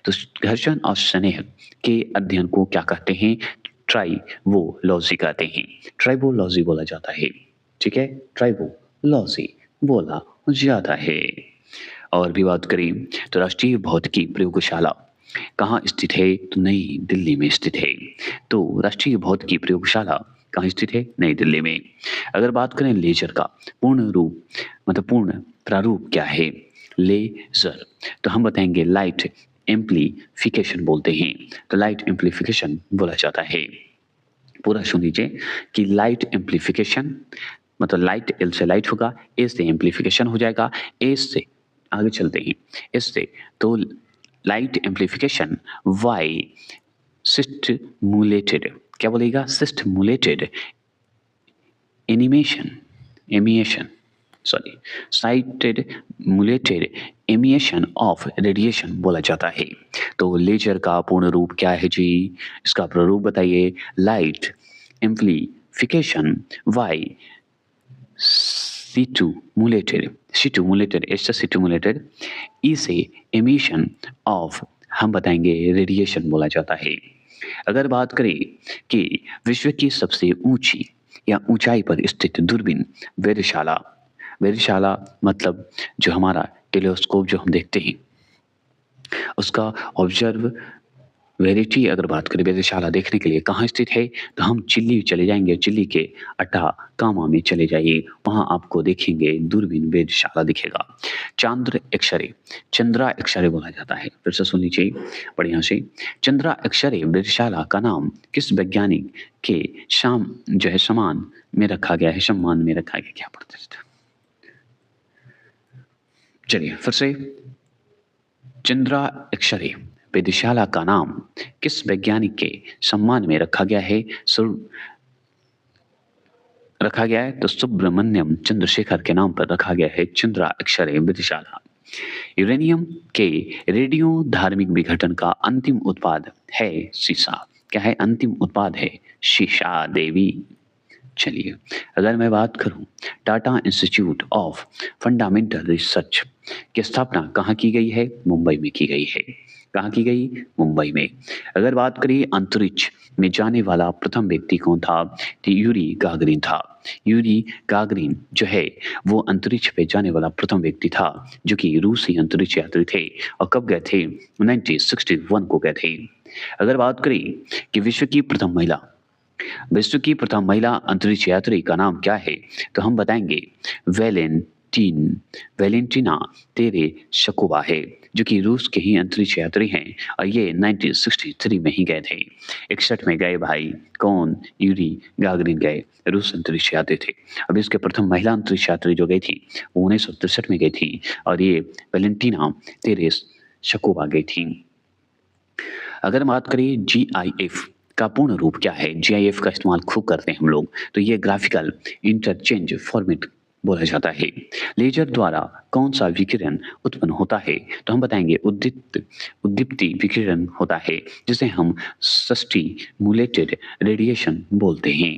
Speaker 1: तो घर्षण और स्नेह के अध्ययन को क्या कहते हैं? ट्राइबोलॉजी कहते हैं। ट्राइबोलॉजी बोला जाता है, ठीक है, ट्राइबोलॉजी बोला जाता है। और भी बात करें तो राष्ट्रीय भौतिकी प्रयोगशाला कहाँ स्थित है? तो नई दिल्ली में स्थित है। तो राष्ट्रीय भौतिकी प्रयोगशाला कहाँ स्थित है? नई दिल्ली में। अगर बात करें लेजर का पूर्ण रूप मतलब पूर्ण प्रारूप क्या है? लेजर, तो हम बताएंगे लाइट एम्प्लीफिकेशन बोलते हैं। तो लाइट एम्प्लीफिकेशन बोला जाता है। पूरा सुन लीजिए कि लाइट एम्प्लीफिकेशन मतलब लाइट, एल से लाइट होगा, ए से एम्प्लीफिकेशन हो जाएगा, ए से आगे चलते हैं, एस से तो लाइट एम्प्लीफिकेशन, वाई सिस्टमुलेटेड, क्या बोलेगा? Stimulated animation emission sorry stimulated emission of radiation बोला जाता है। तो लेजर का पूर्ण रूप क्या है जी? इसका प्रारूप बताइए। लाइट एम्प्लीफिकेशन वाई सिटुमुलेटेड एस से सिटुमुलेटेड, ई से एमिशन ऑफ हम बताएंगे रेडिएशन बोला जाता है। अगर बात करें कि विश्व की सबसे ऊंची या ऊंचाई पर स्थित दूरबीन वेधशाला, वेधशाला मतलब जो हमारा टेलीस्कोप जो हम देखते हैं उसका ऑब्जर्व वेरिटी, अगर बात करें वेधशाला देखने के लिए कहाँ स्थित है, तो हम चिल्ली चले जाएंगे, चिल्ली के अटाकामा में चले जाइए, वहाँ आपको देखेंगे दूरबीन वेधशाला दिखेगा। चांद्र एक्सरे, चंद्रा एक्सरे बोला जाता है, फिर से सुन लीजिए बढ़िया से। चंद्रा एक्सरे वेधशाला का नाम किस वैज्ञानिक के सम्मान में रखा गया है? सम्मान में रखा गया, क्या पढ़ते थे? चलिए फिर से, चंद्रा एक्सरे वेधशाला का नाम किस वैज्ञानिक के सम्मान में रखा गया है? तो सुब्रमण्यम चंद्रशेखर के नाम पर रखा गया है चंद्रा एक्सरे वेधशाला। यूरेनियम के रेडियो धार्मिक विघटन का अंतिम उत्पाद है सीसा। क्या है? अंतिम उत्पाद है सीसा देवी। चलिए, अगर मैं बात करूं Tata institute of fundamental research की स्थापना कहाँ की गई है? मुंबई में की गई है। कहाँ की गई? मुंबई में। अगर बात करें अंतरिक्ष में जाने वाला प्रथम व्यक्ति कौन था? तो यूरी गागरिन था। यूरी गागरिन जो है वो अंतरिक्ष पे जाने वाला प्रथम व्यक्ति था, जो कि रूसी अंतरिक्ष यात्री थे। और कब गए थे? 1961 को गए थे। अगर बात करें कि विश्व की प्रथम महिला अंतरिक्ष यात्री का नाम क्या है? तो हम बताएंगे वेलेंटिना तेरेशकोवा है, जो कि रूस के ही अंतरिक्ष यात्री हैं और ये 1963 में ही गए थे। 61 में गए भाई कौन? यूरी गागरिन गए, रूस अंतरिक्ष यात्री थे। अब इसके प्रथम महिला अंतरिक्ष यात्री जो गई थी वो 1963 में गई थी और ये वेलेंटिना तेरेशकोवा गई थी। अगर बात करें GIF का पूर्ण रूप क्या है? GIF का इस्तेमाल खूब करते हैं हम लोग, तो ये ग्राफिकल इंटरचेंज फॉर्मेट बोला जाता है। लेजर द्वारा कौन सा विकिरण उत्पन्न होता है? तो हम बताएंगे उद्दीप्ति विकिरण होता है, जिसे हम स्टिमुलेटेड रेडिएशन बोलते हैं।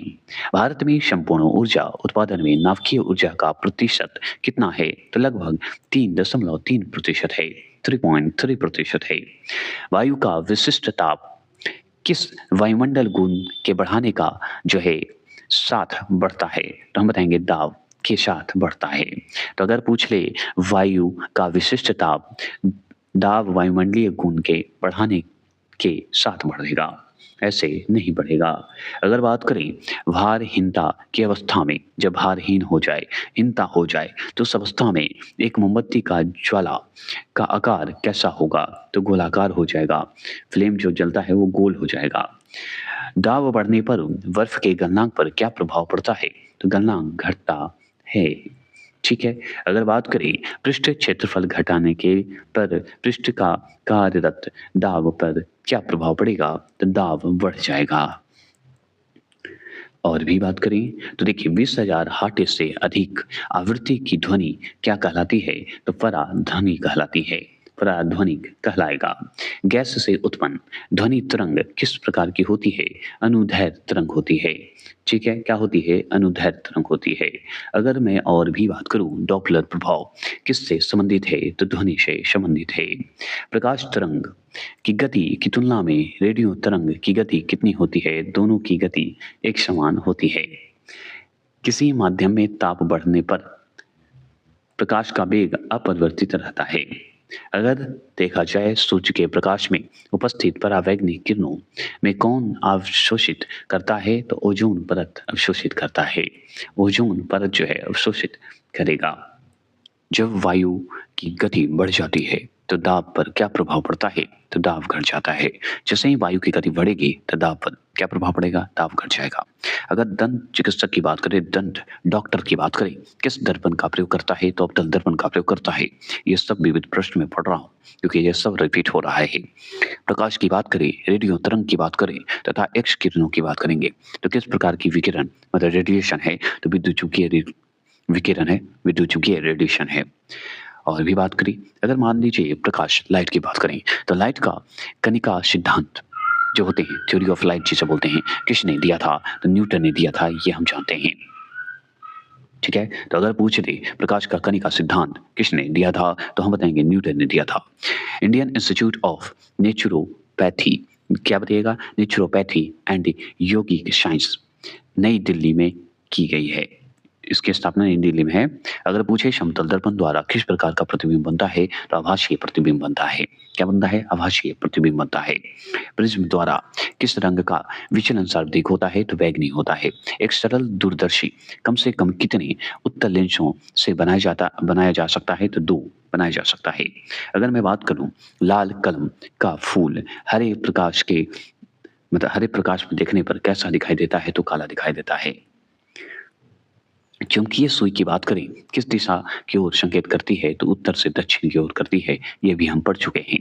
Speaker 1: भारत में संपूर्ण ऊर्जा उत्पादन में नाभिकीय ऊर्जा का प्रतिशत कितना है? तो लगभग 3.3% है, 3.3% है। वायु का विशिष्ट ताप किस वायुमंडल गुण के बढ़ाने का जो है साथ बढ़ता है? तो हम बताएंगे दाब के साथ बढ़ता है। तो अगर पूछ ले वायु का विशिष्ट ताप दाब वायुमंडलीय गुण के बढ़ाने के साथ बढ़ेगा, ऐसे नहीं बढ़ेगा। अगर बात करें भारहीनता की अवस्था में, जब भारहीन हो जाए, हीनता हो जाए, तो उस अवस्था में एक मोमबत्ती का ज्वाला का आकार कैसा होगा? तो गोलाकार हो जाएगा। फ्लेम जो जलता है वो गोल हो जाएगा। दाब बढ़ने पर बर्फ के गलनांक पर क्या प्रभाव पड़ता है? तो गलनांक घटता है। ठीक है। अगर बात करें पृष्ठ क्षेत्रफल घटाने के पर पृष्ठ का कार्यरत दाब पर क्या प्रभाव पड़ेगा? तो दाब बढ़ जाएगा। और भी बात करें तो देखिए 20,000 हर्ट्ज से अधिक आवृत्ति की ध्वनि क्या कहलाती है? तो पराध्वनि कहलाती है, पराध्वनि कहलाएगा। गैस से उत्पन्न ध्वनि तरंग किस प्रकार की होती है? अनुदैर्घ्य तरंग होती है। ठीक है, क्या होती है? अनुदैर्घ्य तरंग होती है। अगर मैं और भी बात करूं डॉपलर प्रभाव किससे संबंधित है? तो ध्वनि से संबंधित है। प्रकाश तरंग की गति की तुलना में रेडियो तरंग की गति कितनी होती है? दोनों की गति एक समान होती है। किसी माध्यम में ताप बढ़ने पर प्रकाश का वेग अपरिवर्तित रहता है। अगर देखा जाए सूर्य के प्रकाश में उपस्थित परावैंगनिक किरणों में कौन अवशोषित करता है? तो ओजोन परत अवशोषित करता है। ओजोन परत जो है अवशोषित करेगा। जब वायु की गति बढ़ जाती है तो दाब पर क्या प्रभाव पड़ता है? तो दाब घट जाता है। जैसे ही वायु की गति बढ़ेगी तो दाब पर क्या प्रभाव पड़ेगा? दाब घट जाएगा। अगर दंत चिकित्सक की बात करें, दंत डॉक्टर की बात करें, किस दर्पण का प्रयोग करता है? तो अवतल दर्पण का प्रयोग करता है। ये सब विविध प्रश्न में पढ़ रहा हूँ क्योंकि ये सब रिपीट हो रहा है। प्रकाश की बात करें, रेडियो तरंग की बात करें तथा एक्स किरणों की बात करेंगे तो किस प्रकार की विकिरण मतलब रेडिएशन है? तो विद्युत चुंबकीय विकिरण है, विद्युत चुंबकीय रेडिएशन है। और भी बात करें, अगर मान लीजिए प्रकाश लाइट की बात करें तो लाइट का कणिका सिद्धांत जो होते हैं, थ्योरी ऑफ लाइट जिसे बोलते हैं, किसने दिया था? तो न्यूटन ने दिया था, ये हम जानते हैं। ठीक है, तो अगर पूछ दे प्रकाश का कणिका सिद्धांत किसने दिया था? तो हम बताएंगे न्यूटन ने दिया था। इंडियन इंस्टीट्यूट ऑफ नेचुरोपैथी क्या बताइएगा? नेचुरोपैथी एंड योगिक साइंस नई दिल्ली में की गई है। इसकी स्थापना नई दिल्ली में है। अगर पूछे समतल दर्पण द्वारा किस प्रकार का प्रतिबिंब बनता है? तो आभासीय प्रतिबिंब बनता है। क्या बनता है? आभासीय प्रतिबिंब बनता है। प्रिज्म द्वारा किस रंग का विचलन सर्वाधिक होता है? तो बैंगनी होता है। एक सरल दूरदर्शी कम से कम कितने उत्तल लेंसों से बनाया जा सकता है? तो 2 बनाया जा सकता है। अगर मैं बात करूं लाल कलम का फूल हरे प्रकाश में देखने पर कैसा दिखाई देता है? तो काला दिखाई देता है। चुंबकीय सुई की बात करें किस दिशा की ओर संकेत करती है? तो उत्तर से दक्षिण की ओर करती है। ये भी हम पढ़ चुके हैं।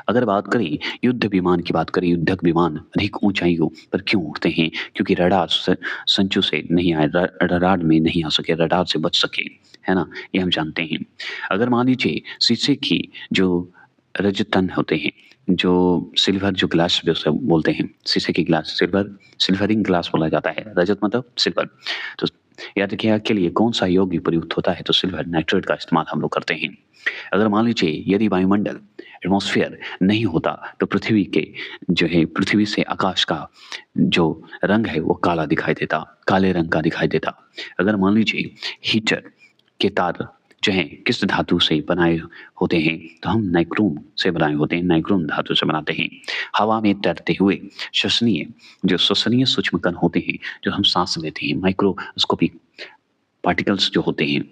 Speaker 1: अगर बात करें युद्ध विमान की बात करें, युद्धक विमान अधिक ऊंचाइयों पर क्यों उड़ते हैं? क्योंकि रडार संचु से नहीं आए, रडार में नहीं आ सके, रडार से बच सके, है ना, ये हम जानते हैं। अगर मान लीजिए शीशे की जो रजतन होते हैं जो सिल्वर जो ग्लास जो उसे बोलते हैं, शीशे की ग्लास, सिल्वरिंग ग्लास बोला जाता है। रजत मतलब सिल्वर। तो याद रखिएगा के लिए कौन सा यौगिक प्रयुक्त होता है, तो सिल्वर नाइट्रेट का इस्तेमाल हम लोग करते हैं। अगर मान लीजिए यदि वायुमंडल एटमॉस्फेयर नहीं होता तो पृथ्वी के जो है पृथ्वी से आकाश का जो रंग है वो काला दिखाई देता, काले रंग का दिखाई देता। अगर मान लीजिए हीटर के तार जो हैं किस धातु से बनाए होते हैं, तो हम नाइक्रोम से बनाए होते हैं, नाइक्रोम धातु से बनाते हैं। हवा में तैरते हुए श्वसनीय सूक्ष्म कण होते हैं जो हम सांस लेते हैं, माइक्रोस्कोपिक पार्टिकल्स जो होते हैं,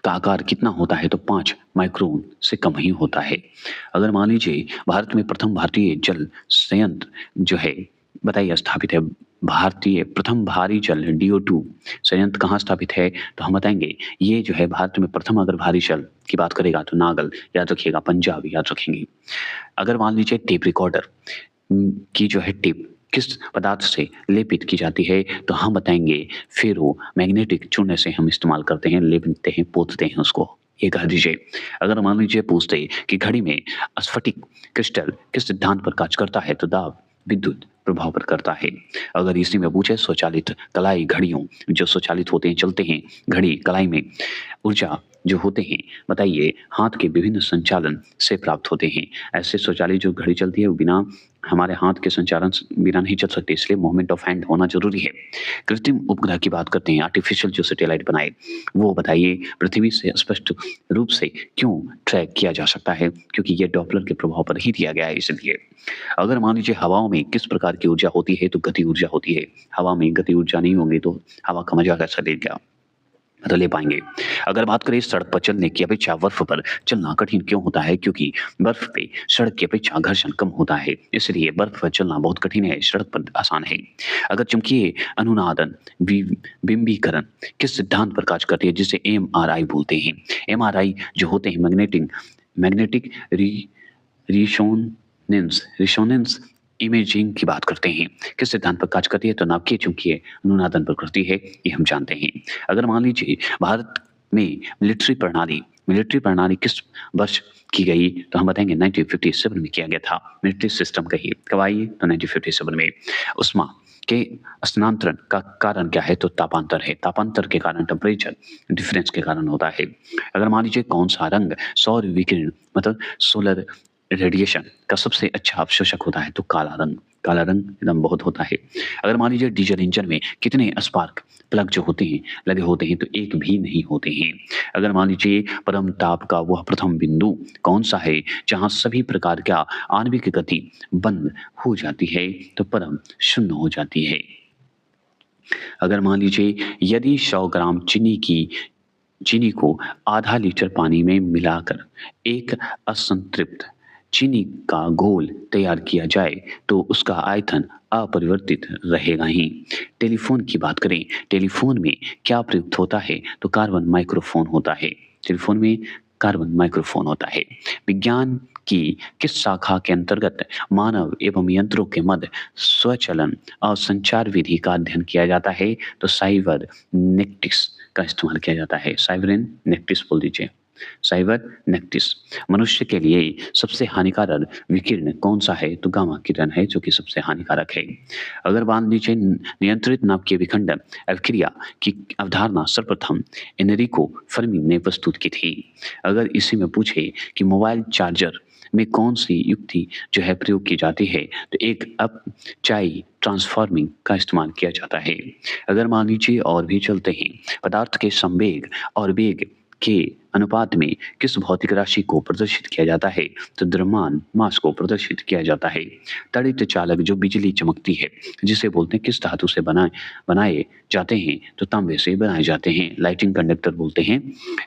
Speaker 1: का आकार कितना होता है, तो 5 माइक्रोन से कम ही होता है। अगर मान लीजिए भारत में प्रथम भारतीय जल संयंत्र जो है बताइए स्थापित है, भारतीय प्रथम भारी जल DO2 संयंत्र कहाँ स्थापित है, तो हम बताएंगे ये जो है भारत में प्रथम अगर भारी जल की बात करेगा तो नागल याद रखिएगा, पंजाब याद रखेंगे। अगर मान लीजिए टेप रिकॉर्डर की जो है टेप किस पदार्थ से लेपित की जाती है, तो हम बताएंगे फेरो मैग्नेटिक चूने से हम इस्तेमाल करते हैं, लेपते हैं, पोतते हैं उसको, ये कह दीजिए। अगर मान लीजिए पूछते कि घड़ी में स्फटिक क्रिस्टल किस सिद्धांत पर कार्य करता है, तो दाब विद्युत प्रभाव पर करता है। अगर इसी में पूछे स्वचालित कलाई घड़ियों जो स्वचालित होते हैं, चलते हैं घड़ी कलाई में ऊर्जा जो होते हैं बताइए हाथ के विभिन्न संचालन से प्राप्त होते हैं। ऐसे स्वचालित जो घड़ी चलती है वो बिना हमारे हाथ के संचालन बिना नहीं चल सकते, इसलिए मूवमेंट ऑफ हैंड होना जरूरी है। कृत्रिम उपग्रह की बात करते हैं, आर्टिफिशियल जो सैटेलाइट बनाए वो बताइए पृथ्वी से स्पष्ट रूप से क्यों ट्रैक किया जा सकता है, क्योंकि ये डॉपलर के प्रभाव पर ही दिया गया है इसलिए। अगर मान लीजिए हवाओं में किस प्रकार की ऊर्जा होती है, तो गति ऊर्जा होती है। हवा में गति ऊर्जा नहीं होगी तो हवा का मजा कैसा लेगा, तो ले पाएंगे। अगर बात करें सड़क पर चलने की अपेक्षा बर्फ पर चलना कठिन क्यों होता है, क्योंकि बर्फ पे सड़क की अपेक्षा घर्षण कम होता है, इसलिए बर्फ पर चलना बहुत कठिन है, सड़क पर आसान है। अगर चुंबकीय अनुनादन बिंबीकरण किस सिद्धांत पर कार्य करती है, जिसे MRI बोलते हैं। MRI जो होते हैं मैग्नेटिक रिसोनेंस इमेजिंग की बात करते हैं, किस सिद्धांत पर कार्य करती है, तो नाभिकीय चुंबकीय अनुनादन पर करती है, ये हम जानते हैं। अगर मान लीजिए भारत में मिलिट्री प्रणाली किस वर्ष की गई, तो हम बताएंगे 1957 में किया गया था। मिलिट्री सिस्टम कहिए कब आई, तो 1957 में। उष्मा के स्थानांतरण का कारण क्या है, तो तापांतर है, तापांतर के कारण टेम्परेचर डिफरेंस के कारण होता है। अगर मान लीजिए कौन सा रंग सौर विकिरण मतलब सोलर रेडिएशन का सबसे अच्छा अवशोषक होता है, तो काला रंग एकदम बहुत होता है। अगर मान लीजिए डीजल इंजन में कितने स्पार्क प्लग जो होते हैं लगे होते हैं, तो एक भी नहीं होते हैं। अगर मान लीजिए परम ताप का वह प्रथम बिंदु कौन सा है जहां सभी प्रकार का आणविक गति बंद हो जाती है, तो परम शून्य हो जाती है। अगर मान लीजिए यदि 100 ग्राम चीनी को आधा लीटर पानी में मिलाकर एक असंतृप्त चीनी का घोल तैयार किया जाए, तो उसका आयतन अपरिवर्तित रहेगा ही। टेलीफोन की बात करें, टेलीफोन में क्या प्रयुक्त होता है, तो कार्बन माइक्रोफोन होता है। टेलीफोन में कार्बन माइक्रोफोन होता है। विज्ञान की किस शाखा के अंतर्गत मानव एवं यंत्रों के मध्य स्वचलन और संचार विधि का अध्ययन किया जाता है, तो साइबरनेटिक्स का इस्तेमाल किया जाता है। साइबरनेटिक्स बोल दीजिए, साइबरनेटिक्स। मनुष्य के लिए सबसे हानिकारक विकिरण कौन सा है, तो गामा किरण है जो कि सबसे हानिकारक है। अगर मान लीजिए नियंत्रित नाभिकीय विखंडन अभिक्रिया की अवधारणा सर्वप्रथम एनरिको फर्मी ने प्रस्तुत की थी। अगर इसी में पूछे कि मोबाइल चार्जर में कौन सी युक्ति जो है प्रयोग की जाती है, तो एक अप चाई ट्रांसफॉर्मिंग का इस्तेमाल किया जाता है। अगर मान लीजिए और भी चलते हैं, पदार्थ के संवेग और वेग के अनुपात में किस भौतिक राशि को प्रदर्शित किया जाता है, तो द्रव्यमान मास को प्रदर्शित किया जाता है। तड़ित चालक जो बिजली चमकती है जिसे बोलते हैं किस धातु से बनाए जाते हैं, तो तांबे से बनाए जाते हैं, लाइटिंग कंडक्टर बोलते हैं।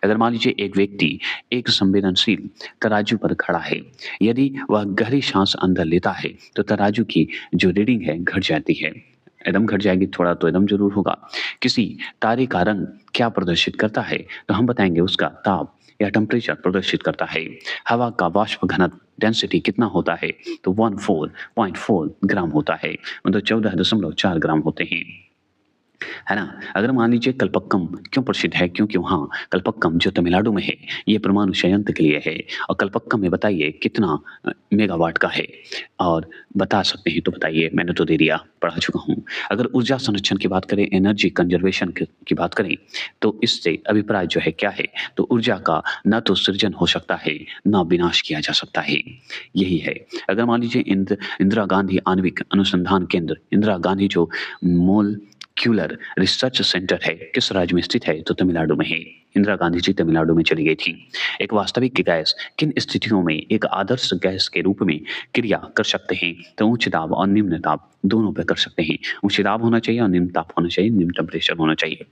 Speaker 1: अगर मान लीजिए एक व्यक्ति एक संवेदनशील तराजू पर खड़ा है, यदि वह गहरी सांस अंदर लेता है तो तराजू की जो रीडिंग है घट जाती है, एकदम घट जाएगी, थोड़ा तो एकदम जरूर होगा। किसी तारे का रंग क्या प्रदर्शित करता है, तो हम बताएंगे उसका ताप या टेम्परेचर प्रदर्शित करता है। हवा का वाष्प घनत्व डेंसिटी कितना होता है, तो 14.4 ग्राम होता है, मतलब 14.4 ग्राम होते हैं। है ना? अगर मान लीजिए कल्पक्कम क्यों प्रसिद्ध है? क्योंकि वहाँ कल्पक्कम जो तमिलनाडु में है, ये परमाणु संयंत्र के लिए है और कल्पक्कम में बताइए कितना मेगावाट का है? और बता सकते हैं तो बताइए, मैंने तो दे दिया, पढ़ा चुका हूँ। अगर ऊर्जा संरक्षण की बात करें, एनर्जी कंज़र्वेशन की बात करें, तो इससे अभिप्राय जो है क्या है? तो ऊर्जा का ना तो सृजन हो सकता है, ना विनाश किया जा सकता है, यही है। अगर मान लीजिए इंदिरा गांधी आणविक अनुसंधान केंद्र, इंदिरा गांधी जो मोलक्यूलर रिसर्च सेंटर है, किस राज्य में स्थित है? तो तमिलनाडु में है। इंदिरा गांधी जी तमिलनाडु में चली गई थी। एक वास्तविक गैस किन स्थितियों में एक आदर्श गैस के रूप में क्रिया कर सकते हैं? तो उच्च दाब और निम्न दाब दोनों पे कर सकते हैं। उच्च दाब होना चाहिए और निम्न ताप होना चाहिए, निम्न टेम्परेचर होना चाहिए।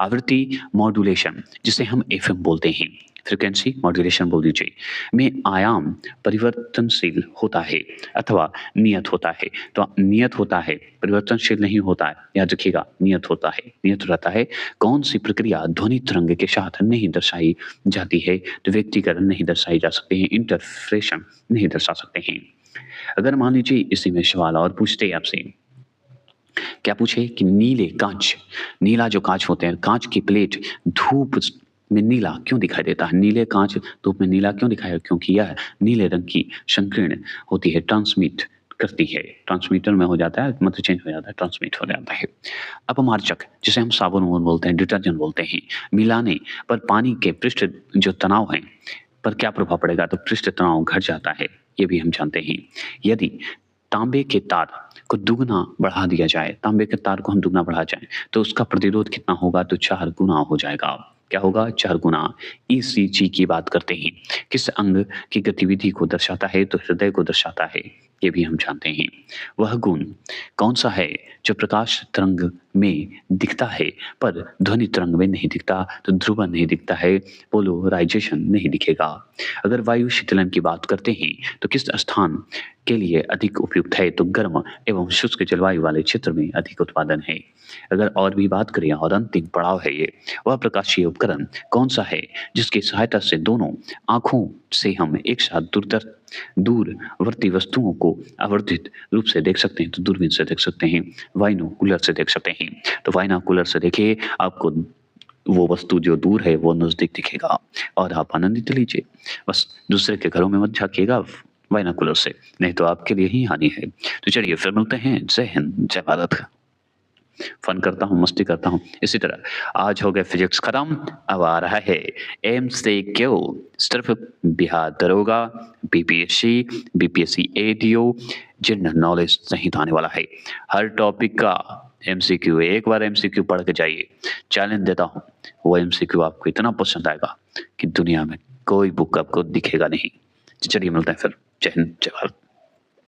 Speaker 1: आवृत्ति मॉड्यूलेशन जिसे हम एफएम बोलते हैं, फ्रीक्वेंसी मॉड्यूलेशन बोल दीजिए, में आयाम परिवर्तनशील होता है अथवा नियत होता है। तो नियत होता है, परिवर्तनशील नहीं होता है, याद रखिएगा, नियत होता है, नियत रहता है। कौन सी प्रक्रिया ध्वनि तरंग के साथ नहीं दर्शाई जाती है? तो व्यक्तिकरण नहीं दर्शाई जा सकते हैं, इंटरफ्रेशन नहीं दर्शा सकते हैं। अगर मान लीजिए इसी में सवाल और पूछते हैं आपसे, क्या पूछे कि नीले कांच, नीला जो कांच होते हैं, कांच की प्लेट धूप में नीला क्यों दिखाई देता है? नीले कांच धूप में नीला क्यों दिखाई? क्योंकि यह नीले रंग की संकीर्ण होती है, ट्रांसमिट करती है, ट्रांसमीटर में हो जाता है, मतलब चेंज हो जाता है, ट्रांसमिट हो जाता है। अपमार्जक जिसे हम साबुन बोलते हैं, डिटर्जेंट बोलते हैं, मिलाने पर पानी के पृष्ठ जो तनाव है पर क्या प्रभाव पड़ेगा? तो पृष्ठ तनाव घट जाता है, ये भी हम जानते हैं। यदि तांबे के तार को दुगना बढ़ा दिया जाए, तांबे के तार को हम दुगना बढ़ा जाए तो उसका प्रतिरोध कितना होगा? तो 4 गुना हो जाएगा। क्या होगा? 4 गुना। ईसीजी की बात करते हैं, किस अंग की गतिविधि को दर्शाता है? तो हृदय को दर्शाता है, ये भी हम जानते हैं। वह गुण कौन सा है जो प्रकाश तरंग में दिखता है पर ध्वनि तरंग में नहीं दिखता? तो ध्रुवन नहीं दिखता है, पोलराइजेशन नहीं दिखेगा। अगर वायु शीतलन की बात करते हैं तो किस स्थान के लिए अधिक उपयुक्त है? तो गर्म एवं शुष्क जलवायु वाले क्षेत्र में अधिक उत्पादन है। अगर और भी बात करें और अंतिम पड़ाव है ये, वह प्रकाशीय उपकरण कौन सा है जिसकी सहायता से दोनों आँखों से हम एक साथ दूरवर्ती वस्तुओं को आवर्धित रूप से देख सकते हैं? तो दूरबीन से देख सकते हैं, बाइनोकुलर से देख सकते हैं। तो बाइनोकुलर से देखिए, आपको वो वस्तु जो दूर है वो नज़दीक दिखेगा और आप आनंदित लीजिए। बस दूसरे के घरों में मत झाँकिएगा बाइनोकुलर से, नहीं तो आपके लिए ही हानि है। तो चलिए फिर मिलते हैं। जय हिंद, जय भारत। फन करता हूँ, मस्ती करता हूँ। इसी तरह आज हो गया फिजिक्स खत्म, अब आ रहा है एमसीक्यू। सिर्फ बिहार दरोगा, बीपीएससी एडीओ जनरल नॉलेज सहित आने वाला है। हर टॉपिक का एमसीक्यू, एक बार एमसीक्यू पढ़ के जाइए, चैलेंज देता हूँ। वो एमसीक्यू आपको इतना पसंद आएगा कि दुनिया में कोई बुक आपको दिखेगा नहीं। चलिए मिलते हैं फिर। जय हिंद, जय भारत।